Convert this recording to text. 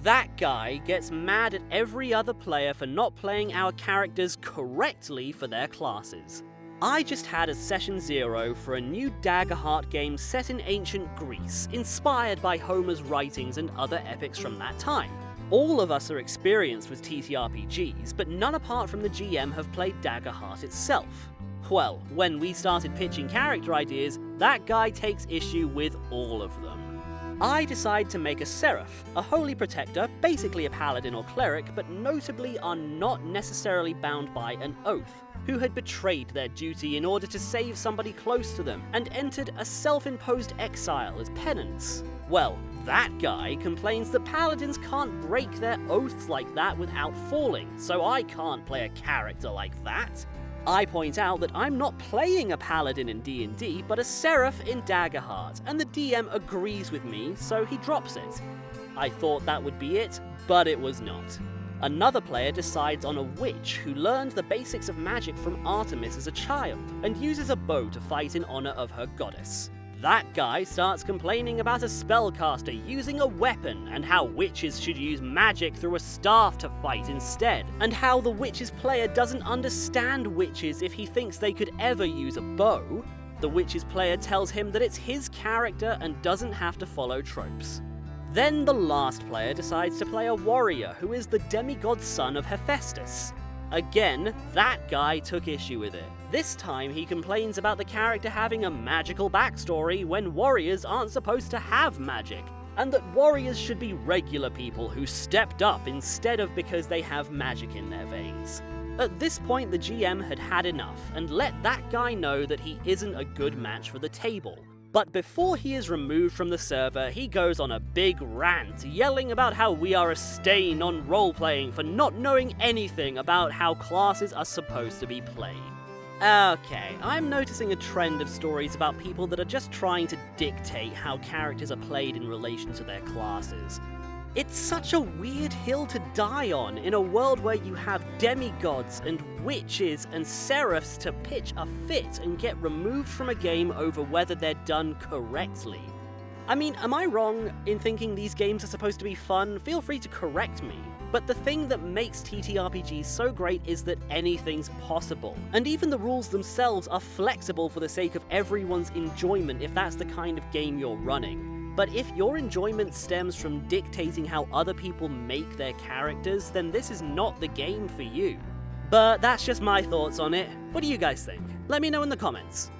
that guy gets mad at every other player for not playing our characters correctly for their classes. I just had a session 0 for a new Daggerheart game set in ancient Greece, inspired by Homer's writings and other epics from that time. All of us are experienced with ttrpgs, but none apart from the GM have played Daggerheart itself. Well, when we started pitching character ideas, that guy takes issue with all of them. I decide to make a Seraph, a holy protector, basically a paladin or cleric, but notably are not necessarily bound by an oath, who had betrayed their duty in order to save somebody close to them, and entered a self-imposed exile as penance. Well, that guy complains that paladins can't break their oaths like that without falling, so I can't play a character like that. I point out that I'm not playing a paladin in D&D, but a seraph in Daggerheart, and the DM agrees with me, so he drops it. I thought that would be it, but it was not. Another player decides on a witch who learned the basics of magic from Artemis as a child, and uses a bow to fight in honor of her goddess. That guy starts complaining about a spellcaster using a weapon, and how witches should use magic through a staff to fight instead, and how the witch's player doesn't understand witches if he thinks they could ever use a bow. The witch's player tells him that it's his character and doesn't have to follow tropes. Then the last player decides to play a warrior who is the demigod son of Hephaestus. Again, that guy took issue with it. This time he complains about the character having a magical backstory when warriors aren't supposed to have magic, and that warriors should be regular people who stepped up instead of because they have magic in their veins. At this point the GM had had enough and let that guy know that he isn't a good match for the table. But before he is removed from the server, he goes on a big rant, yelling about how we are a stain on roleplaying for not knowing anything about how classes are supposed to be played. Okay, I'm noticing a trend of stories about people that are just trying to dictate how characters are played in relation to their classes. It's such a weird hill to die on in a world where you have demigods and witches and seraphs to pitch a fit and get removed from a game over whether they're done correctly. I mean, am I wrong in thinking these games are supposed to be fun? Feel free to correct me. But the thing that makes TTRPGs so great is that anything's possible. And even the rules themselves are flexible for the sake of everyone's enjoyment if that's the kind of game you're running. But if your enjoyment stems from dictating how other people make their characters, then this is not the game for you. But that's just my thoughts on it. What do you guys think? Let me know in the comments.